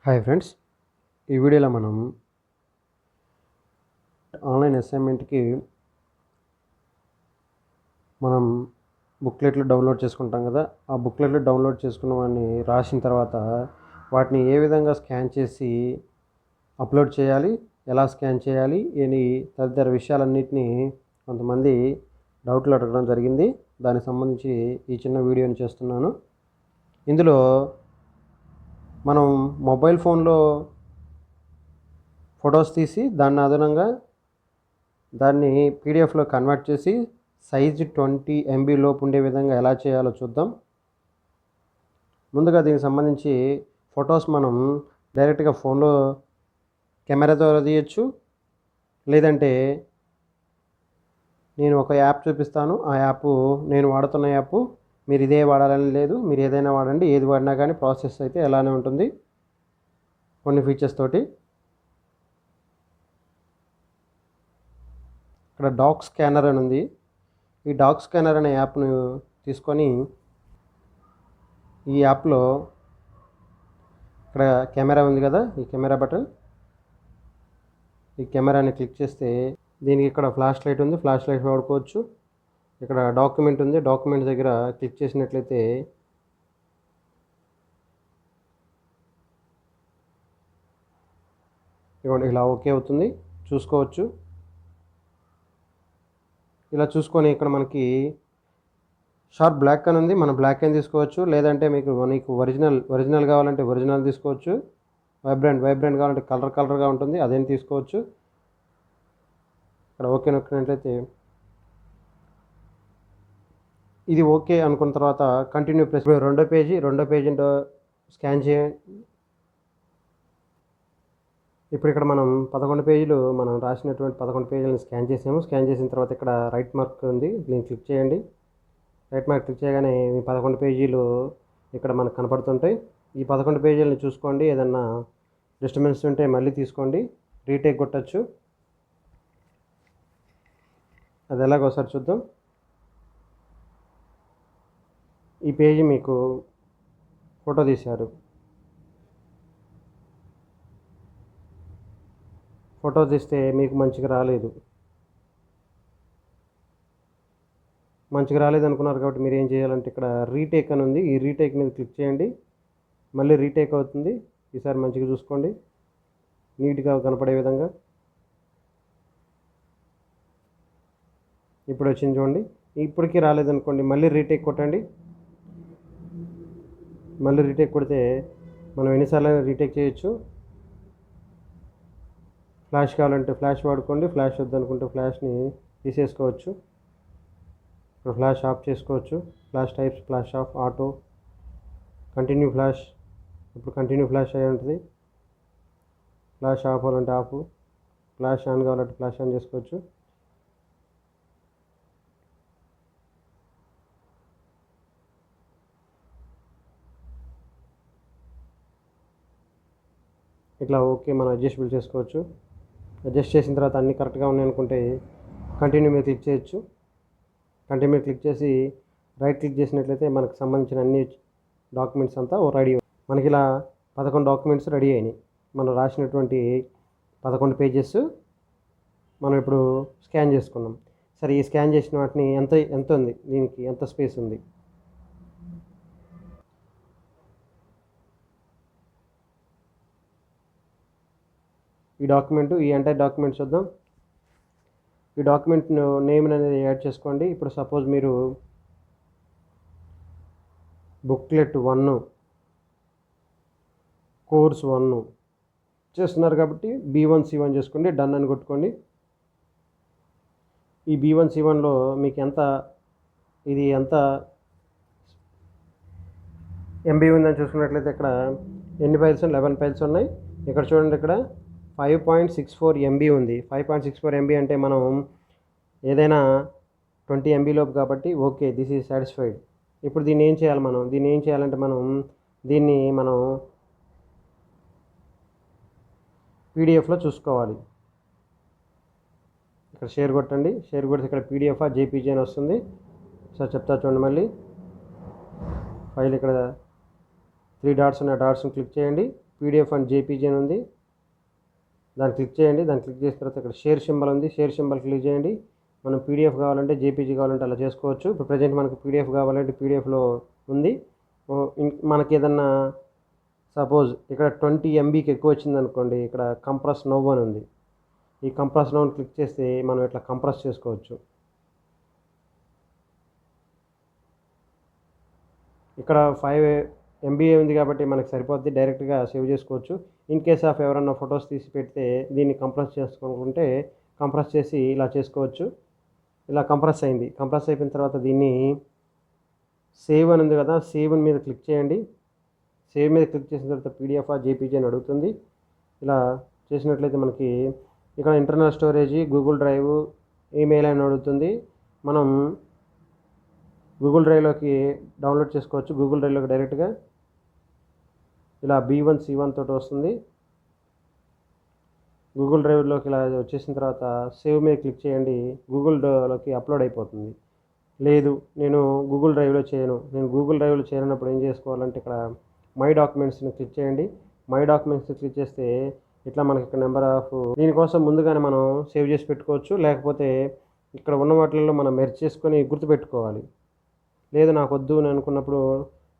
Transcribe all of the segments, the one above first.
Hi friends, ఈ వీడియోలో మనం ఆన్లైన్ అసైన్మెంట్కి మనం బుక్లెట్లు డౌన్లోడ్ చేసుకుంటాం కదా. ఆ బుక్లెట్లు డౌన్లోడ్ చేసుకున్న వాడిని రాసిన తర్వాత వాటిని ఏ విధంగా స్కాన్ చేసి అప్లోడ్ చేయాలి, ఎలా స్కాన్ చేయాలి అని తదితర విషయాలన్నింటినీ కొంతమంది డౌట్లు అడగడం జరిగింది. దానికి సంబంధించి ఈ చిన్న వీడియోని చేస్తున్నాను. ఇందులో మనం మొబైల్ ఫోన్లో ఫొటోస్ తీసి దాన్ని అదనంగా దాన్ని పీడిఎఫ్లో కన్వర్ట్ చేసి సైజు 20 MB లోపు ఉండే విధంగా ఎలా చేయాలో చూద్దాం. ముందుగా దీనికి సంబంధించి ఫొటోస్ మనం డైరెక్ట్గా ఫోన్లో కెమెరా ద్వారా తీయచ్చు, లేదంటే నేను ఒక యాప్ చూపిస్తాను. ఆ యాప్ నేను వాడుతున్న యాప్, మీరు ఇదే వాడాలని లేదు, మీరు ఏదైనా వాడండి. ఏది వాడినా కానీ ప్రాసెస్ అయితే ఎలానే ఉంటుంది కొన్ని ఫీచర్స్ తోటి. ఇక్కడ డాక్ స్కానర్ అని ఉంది. ఈ డాక్ స్కానర్ అనే యాప్ను తీసుకొని ఈ యాప్లో ఇక్కడ కెమెరా ఉంది కదా, ఈ కెమెరా బటన్, ఈ కెమెరాని క్లిక్ చేస్తే దీనికి ఇక్కడ ఫ్లాష్ లైట్ ఉంది, ఫ్లాష్ లైట్ వాడుకోవచ్చు. ఇక్కడ డాక్యుమెంట్ ఉంది, డాక్యుమెంట్ దగ్గర క్లిక్ చేసినట్లయితే ఇవ్వండి ఇలా ఓకే అవుతుంది, చూసుకోవచ్చు. ఇలా చూసుకొని ఇక్కడ మనకి షార్ప్ బ్లాక్ అని ఉంది, మనం బ్లాక్ అని తీసుకోవచ్చు. లేదంటే మీకు ఒరిజినల్ కావాలంటే ఒరిజినల్ తీసుకోవచ్చు. వైబ్రెంట్ కావాలంటే కలర్గా ఉంటుంది, అదేం తీసుకోవచ్చు. ఇక్కడ ఓకే నొక్కినట్లయితే ఇది ఓకే అనుకున్న తర్వాత కంటిన్యూ ప్రెస్. రెండో పేజీ స్కాన్ చేయండి. ఇప్పుడు ఇక్కడ మనం 11 పేజీలు మనం రాసినటువంటి 11 పేజీలను స్కాన్ చేసాము. స్కాన్ చేసిన తర్వాత ఇక్కడ రైట్ మార్క్ ఉంది, దీన్ని క్లిక్ చేయండి. రైట్ మార్క్ క్లిక్ చేయగానే ఈ 11 పేజీలు ఇక్కడ మనకు కనపడుతుంటాయి. ఈ 11 పేజీలను చూసుకోండి. ఏదన్నా డిస్టర్బెన్స్ ఉంటే మళ్ళీ తీసుకోండి, రీటేక్ కొట్టచ్చు. అది ఎలాగో ఒకసారి చూద్దాం. ఈ పేజీ మీకు ఫోటో తీశారు. ఫోటో తీస్తే మీకు మంచిగా రాలేదు అనుకున్నారు కాబట్టి మీరు ఏం చేయాలంటే ఇక్కడ రీటేక్ అని ఉంది, ఈ రీటేక్ మీద క్లిక్ చేయండి. మళ్ళీ రీటేక్ అవుతుంది. ఈసారి మంచిగా చూసుకోండి, నీట్గా కనపడే విధంగా. ఇప్పుడు వచ్చింది చూడండి. ఇప్పటికీ రాలేదనుకోండి, మళ్ళీ రీటేక్ కొట్టండి. మళ్ళీ రీటేక్ కొడితే మనం ఎన్నిసార్లు రీటేక్ చేయొచ్చు. ఫ్లాష్ కావాలంటే ఫ్లాష్ వాడుకోండి, ఫ్లాష్ వద్దనుకుంటే ఫ్లాష్ని తీసేసుకోవచ్చు. ఇప్పుడు ఫ్లాష్ ఆఫ్ చేసుకోవచ్చు. Flash types, flash of, auto, continue flash. ఇప్పుడు కంటిన్యూ ఫ్లాష్ అయి ఉంటుంది. ఫ్లాష్ ఆఫ్ అవ్వాలంటే ఆఫ్, ఫ్లాష్ ఆన్ కావాలంటే ఫ్లాష్ ఆన్ చేసుకోవచ్చు. ఇట్లా ఓకే మనం అడ్జస్టబుల్ చేసుకోవచ్చు. అడ్జస్ట్ చేసిన తర్వాత అన్నీ కరెక్ట్గా ఉన్నాయి అనుకుంటే కంటిన్యూ మీద క్లిక్ చేయొచ్చు. కంటిన్యూ మీద క్లిక్ చేసి రైట్ క్లిక్ చేసినట్లయితే మనకు సంబంధించిన అన్ని డాక్యుమెంట్స్ అంతా రెడీ. మనకి ఇలా 11 డాక్యుమెంట్స్ రెడీ అయినాయి. మనం రాసినటువంటి 11 పేజెస్ మనం ఇప్పుడు స్కాన్ చేసుకున్నాం. సరే, ఈ స్కాన్ చేసిన వాటిని ఎంత ఉంది, దీనికి ఎంత స్పేస్ ఉంది. ఈ ఎంటైర్ డాక్యుమెంట్ చూద్దాం. ఈ డాక్యుమెంట్ నేమ్ అనేది యాడ్ చేసుకోండి. ఇప్పుడు సపోజ్ మీరు బుక్లెట్ 1 కోర్స్ 1 చేస్తున్నారు కాబట్టి B1C1 చేసుకోండి, డన్ అని కొట్టుకోండి. ఈ B1C1లో మీకు ఎంత MB ఉందని చూసుకున్నట్లయితే ఇక్కడ ఎన్ని ఫైల్స్, 11 ఫైల్స్ ఉన్నాయి. ఇక్కడ చూడండి, ఇక్కడ 5.64 MB ఉంది. 5.64 MB అంటే మనం ఏదైనా 20 MB లోపు కాబట్టి ఓకే, దిస్ ఈజ్ సాటిస్ఫైడ్. ఇప్పుడు దీన్ని ఏం చేయాలంటే దీన్ని మనం పీడిఎఫ్లో చూసుకోవాలి. ఇక్కడ షేర్ కొట్టండి. షేర్ కొడితే ఇక్కడ PDF JPG అని వస్తుంది. సార్ చెప్తా చూడండి. మళ్ళీ ఫైల్ ఇక్కడ 3 డాట్స్ ఉన్న డాట్స్ని క్లిక్ చేయండి. పీడిఎఫ్ అండ్ జేపీజీ అని ఉంది, దాన్ని క్లిక్ చేయండి. దాన్ని క్లిక్ చేసిన తర్వాత ఇక్కడ షేర్ సింబల్ ఉంది, షేర్ సింబల్ క్లిక్ చేయండి. మనం పీడిఎఫ్ కావాలంటే జేపీజీ కావాలంటే అలా చేసుకోవచ్చు. ఇప్పుడు ప్రజెంట్ మనకు పీడిఎఫ్ కావాలంటే పీడిఎఫ్లో ఉంది. మనకి ఏదన్నా సపోజ్ ఇక్కడ 20 MBకి ఎక్కువ వచ్చింది అనుకోండి, ఇక్కడ కంప్రెస్ నౌ అని ఉంది. ఈ కంప్రెస్ నౌని క్లిక్ చేస్తే మనం ఇట్లా కంప్రెస్ చేసుకోవచ్చు. ఇక్కడ 5 MB ఉంది కాబట్టి మనకు సరిపోద్ది, డైరెక్ట్గా సేవ్ చేసుకోవచ్చు. ఇన్ కేస్ ఆఫ్ ఎవరన్నా ఫొటోస్ తీసి పెడితే దీన్ని కంప్రెస్ చేసుకోనుకుంటే కంప్రెస్ చేసి ఇలా చేసుకోవచ్చు. ఇలా కంప్రెస్ అయింది. కంప్రెస్ అయిపోయిన తర్వాత దీన్ని సేవ్ అని ఉంది కదా, సేవ్ మీద క్లిక్ చేయండి. సేవ్ మీద క్లిక్ చేసిన తర్వాత పీడిఎఫ్ జేపీజీ అని అడుగుతుంది. ఇలా చేసినట్లయితే మనకి ఇక్కడ internal storage, Google drive, email అని అడుగుతుంది. మనం గూగుల్ డ్రైవ్లోకి డౌన్లోడ్ చేసుకోవచ్చు. గూగుల్ డ్రైవ్లోకి డైరెక్ట్గా ఇలా B1 C1 తోటి వస్తుంది. గూగుల్ డ్రైవ్లోకి ఇలా వచ్చేసిన తర్వాత సేవ్ మీద క్లిక్ చేయండి. గూగుల్లోకి అప్లోడ్ అయిపోతుంది. లేదు నేను గూగుల్ డ్రైవ్లో చేయను, నేను గూగుల్ డ్రైవ్లో చేయనప్పుడు ఏం చేసుకోవాలంటే ఇక్కడ మై డాక్యుమెంట్స్ని క్లిక్ చేయండి. మై డాక్యుమెంట్స్ని క్లిక్ చేస్తే ఇట్లా మనకి ఇక్కడ నెంబర్ ఆఫ్, దీనికోసం ముందుగానే మనం సేవ్ చేసి పెట్టుకోవచ్చు. లేకపోతే ఇక్కడ ఉన్న వాటిల్లో మనం మెర్జ్ చేసుకొని గుర్తుపెట్టుకోవాలి. లేదు నాకు వద్దు అని అనుకున్నప్పుడు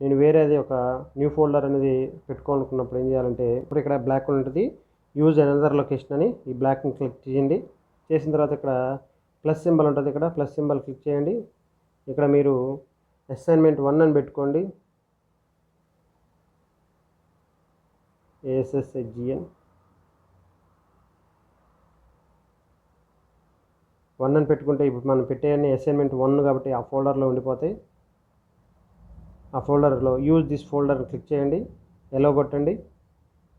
నేను వేరేది ఒక న్యూ ఫోల్డర్ అనేది పెట్టుకోవాలనుకున్నప్పుడు ఏం చేయాలంటే ఇప్పుడు ఇక్కడ బ్లాక్ ఉంటుంది, యూజ్ అనదర్ లొకేషన్ అని ఈ బ్లాక్ని క్లిక్ చేయండి. చేసిన తర్వాత ఇక్కడ ప్లస్ సింబల్ ఉంటుంది, ఇక్కడ ప్లస్ సింబల్ క్లిక్ చేయండి. ఇక్కడ మీరు అసైన్మెంట్ 1 అని పెట్టుకోండి, ASSHGN 1 అని పెట్టుకుంటే ఇప్పుడు మనం పెట్టేయన్ని అసైన్మెంట్ 1 కాబట్టి ఆ ఫోల్డర్లో ఉండిపోతాయి. ఆ ఫోల్డర్లో యూజ్ దిస్ ఫోల్డర్ క్లిక్ చేయండి, ఎలో కొట్టండి.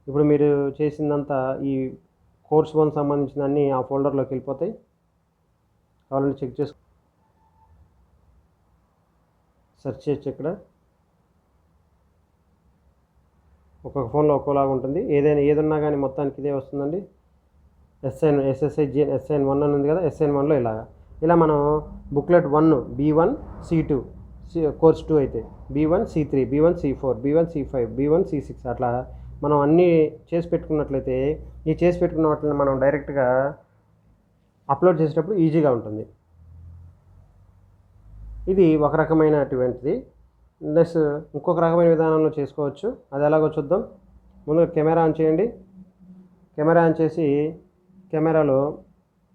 ఇప్పుడు మీరు చేసిందంతా ఈ కోర్స్ 1 సంబంధించిన అన్నీ ఆ ఫోల్డర్లోకి వెళ్ళిపోతాయి. కావాలంటే చెక్ చేసుకో, సెర్చ్ చేయొచ్చు. ఇక్కడ ఒక్కొక్క ఫోన్లో ఒక్కోలాగా ఉంటుంది, ఏదన్నా కానీ మొత్తానికి ఇదే వస్తుందండి. SSHGN SN1 అని ఉంది కదా, SN1లో ఇలా మనం బుక్లెట్ 1 B1 C2 కోర్స్ 2 అయితే B1 C3 B1 C4 B1 C5 B1 C6 అట్లా మనం అన్నీ చేసి పెట్టుకున్నట్లయితే ఈ చేసి పెట్టుకున్న వాటిని మనం డైరెక్ట్గా అప్లోడ్ చేసేటప్పుడు ఈజీగా ఉంటుంది. ఇది ఒక రకమైనటువంటిది. నెక్స్ట్ ఇంకొక రకమైన విధానంలో చేసుకోవచ్చు. అది ఎలాగో చూద్దాం. ముందుగా కెమెరా ఆన్ చేయండి. కెమెరా ఆన్ చేసి కెమెరాలో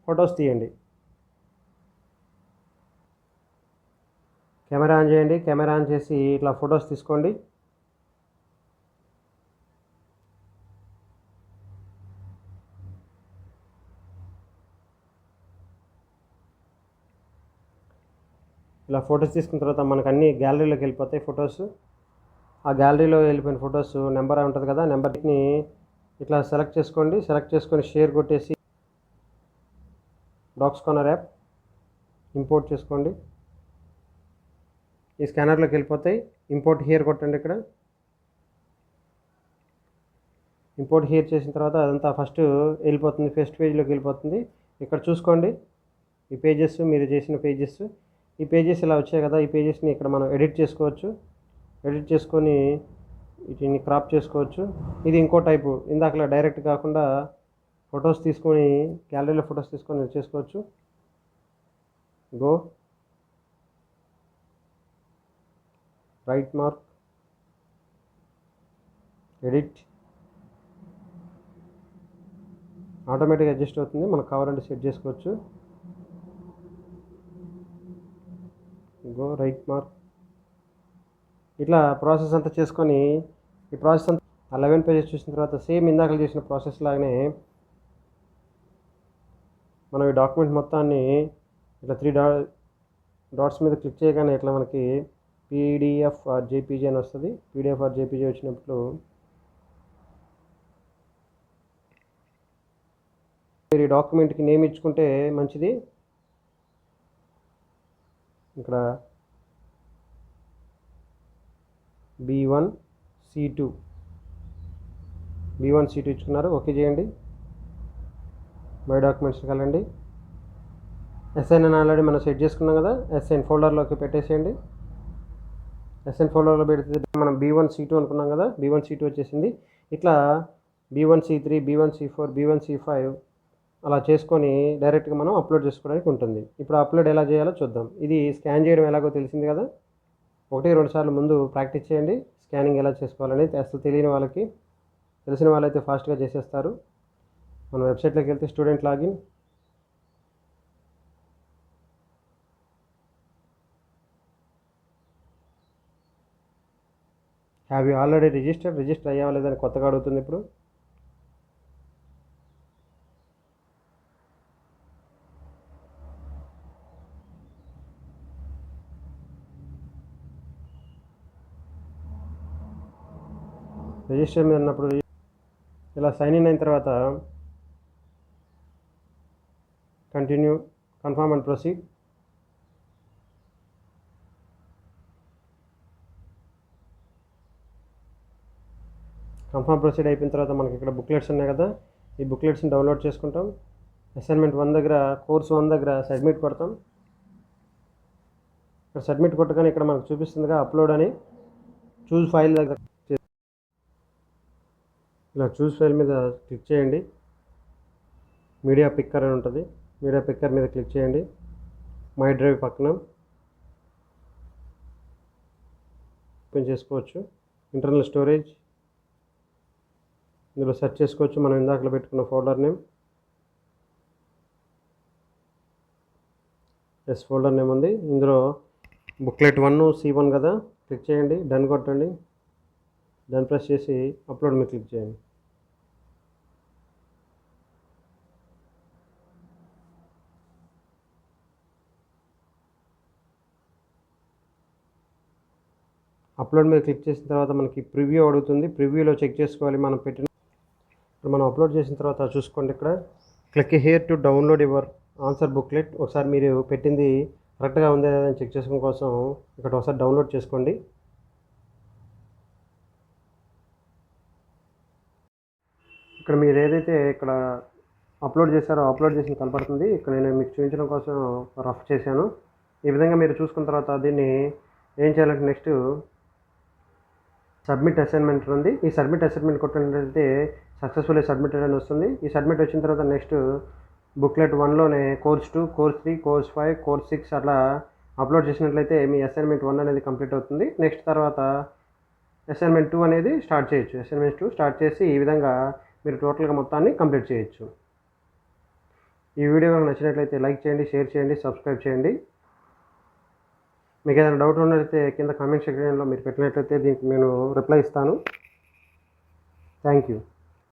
ఫొటోస్ తీయండి. కెమెరా ఆన్ చేయండి. కెమెరా ఆన్ చేసి ఇట్లా ఫొటోస్ తీసుకోండి. ఇలా ఫొటోస్ తీసుకున్న తర్వాత మనకు అన్ని గ్యాలరీలోకి వెళ్ళిపోతాయి ఫొటోస్. ఆ గ్యాలరీలో వెళ్ళిపోయిన ఫొటోస్ నెంబర్ ఉంటుంది కదా, నెంబర్ని ఇట్లా సెలెక్ట్ చేసుకోండి. సెలెక్ట్ చేసుకొని షేర్ కొట్టేసి డాక్స్కానర్ యాప్ ఇంపోర్ట్ చేసుకోండి. ఈ స్కానర్లోకి వెళ్ళిపోతాయి. ఇంపోర్ట్ హియర్ కొట్టండి. ఇక్కడ ఇంపోర్ట్ హియర్ చేసిన తర్వాత అదంతా ఫస్ట్ వెళ్ళిపోతుంది, ఫస్ట్ పేజ్లోకి వెళ్ళిపోతుంది. ఇక్కడ చూసుకోండి ఈ పేజెస్, మీరు చేసిన పేజెస్. ఈ పేజెస్ ఇలా వచ్చాయి కదా, ఈ పేజెస్ని ఇక్కడ మనం ఎడిట్ చేసుకోవచ్చు. ఎడిట్ చేసుకొని వీటిని క్రాప్ చేసుకోవచ్చు. ఇది ఇంకో టైపు, ఇందాకలా డైరెక్ట్ కాకుండా ఫొటోస్ తీసుకొని గ్యాలరీలో ఫొటోస్ తీసుకొని చేసుకోవచ్చు. గో రైట్ మార్క్, ఎడిట్, ఆటోమేటిక్గా అడ్జస్ట్ అవుతుంది. మనకు కావాలంటే సెట్ చేసుకోవచ్చు. Go right mark. ఇట్లా ప్రాసెస్ అంతా చేసుకొని ఈ ప్రాసెస్ అంతా 11 పేజెస్ చూసిన తర్వాత సేమ్ ఇందాక చేసిన ప్రాసెస్ లాగానే మనం ఈ డాక్యుమెంట్ మొత్తాన్ని ఇట్లా 3 డాట్స్ మీద క్లిక్ చేయగానే ఇట్లా మనకి PDF ఆర్ JPG అని వస్తుంది. PDF ఆర్ JPG వచ్చినప్పుడు మీరు ఈ డాక్యుమెంట్కి నేమ్ ఇచ్చుకుంటే మంచిది. ఇక్కడ B1 C2 ఇచ్చుకున్నారు. ఓకే చేయండి. మై డాక్యుమెంట్స్కి వెళ్ళండి. SN అని ఆల్రెడీ మనం సెట్ చేసుకున్నాం కదా, SN ఫోల్డర్లోకి పెట్టేసేయండి. SN ఫోల్డర్లో పెడితే మనం B1 C2 అనుకున్నాం కదా, B1 C2 వచ్చేసింది. ఇట్లా B1C3 B1C4 B1C5 అలా చేసుకొని డైరెక్ట్గా మనం అప్లోడ్ చేసుకోవడానికి ఉంటుంది. ఇప్పుడు అప్లోడ్ ఎలా చేయాలో చూద్దాం. ఇది స్కాన్ చేయడం ఎలాగో తెలిసింది కదా. 1-2 సార్లు ముందు ప్రాక్టీస్ చేయండి స్కానింగ్ ఎలా చేసుకోవాలని. అసలు తెలియని వాళ్ళకి, తెలిసిన వాళ్ళైతే ఫాస్ట్గా చేసేస్తారు. మన వెబ్సైట్లోకి వెళ్తే student login. Have you already register అయ్యావా లేదని కొత్తగా అడుగుతుంది ఇప్పుడు. రిజిస్టర్ మీద ఉన్నప్పుడు ఇలా సైన్ ఇన్ అయిన తర్వాత continue, confirm and proceed. Confirm proceed అయిపోయిన తర్వాత మనకి ఇక్కడ బుక్లెట్స్ ఉన్నాయి కదా, ఈ బుక్లెట్స్ని డౌన్లోడ్ చేసుకుంటాం. అసైన్మెంట్ 1 దగ్గర, కోర్స్ 1 దగ్గర సబ్మిట్ కొడతాం. ఇక్కడ సబ్మిట్ కొట్టగానే ఇక్కడ మనకు చూపిస్తుందిగా అప్లోడ్ అని. చూజ్ ఫైల్ దగ్గర ఇలా చూజ్ ఫైల్ మీద క్లిక్ చేయండి. మీడియా పిక్కర్ అని ఉంటుంది, మీడియా పిక్కర్ మీద క్లిక్ చేయండి. మై డ్రైవ్ పక్కన ఓపెన్ చేసుకోవచ్చు. ఇంటర్నల్ స్టోరేజ్, ఇందులో సెర్చ్ చేసుకోవచ్చు మనం ఇందాకలో పెట్టుకున్న ఫోల్డర్ నేమ్. ఫోల్డర్ నేమ్ ఉంది ఇందులో. బుక్లెట్ 1 C1 కదా, క్లిక్ చేయండి, డన్ కొట్టండి. డన్ ప్రెస్ చేసి అప్లోడ్ మీద క్లిక్ చేయండి. అప్లోడ్ మీద క్లిక్ చేసిన తర్వాత మనకి ప్రివ్యూ అడుగుతుంది. ప్రివ్యూలో చెక్ చేసుకోవాలి మనం పెట్టిన. ఇప్పుడు మనం అప్లోడ్ చేసిన తర్వాత చూసుకోండి ఇక్కడ click here to download your answer booklet. ఒకసారి మీరు పెట్టింది కరెక్ట్గా ఉందా అని చెక్ చేసుకోవడం కోసం ఇక్కడ ఒకసారి డౌన్లోడ్ చేసుకోండి. ఇక్కడ మీరు ఏదైతే ఇక్కడ అప్లోడ్ చేశారో అప్లోడ్ చేసిన కనపడుతుంది. ఇక్కడ నేను మీకు చూపించడం కోసం రఫ్ చేశాను. ఈ విధంగా మీరు చూసుకున్న తర్వాత దీన్ని ఏం చేయాలంటే నెక్స్ట్ సబ్మిట్ అసైన్మెంట్ ఉంది. ఈ సబ్మిట్ అసైన్మెంట్ కొట్టినట్లయితే సక్సెస్ఫుల్లీ సబ్మిటెడ్ అని వస్తుంది. ఈ సబ్మిట్ వచ్చిన తర్వాత నెక్స్ట్ బుక్లెట్ 1లోనే కోర్స్ 2, కోర్స్ 3, కోర్స్ 5, కోర్స్ 6 అట్లా అప్లోడ్ చేసినట్లయితే మీ అసైన్మెంట్ 1 అనేది కంప్లీట్ అవుతుంది. నెక్స్ట్ తర్వాత అసైన్మెంట్ 2 అనేది స్టార్ట్ చేయొచ్చు. అసైన్మెంట్ 2 స్టార్ట్ చేసి ఈ విధంగా మీరు టోటల్గా మొత్తాన్ని కంప్లీట్ చేయొచ్చు. ఈ వీడియో కనుక నచ్చినట్లయితే లైక్ చేయండి, షేర్ చేయండి, సబ్స్క్రైబ్ చేయండి. మీకు ఏదైనా డౌట్ ఉన్నట్లయితే కింద కామెంట్ సెక్షన్లో మీరు పెట్టినట్లయితే దీనికి నేను రిప్లై ఇస్తాను. Thank you.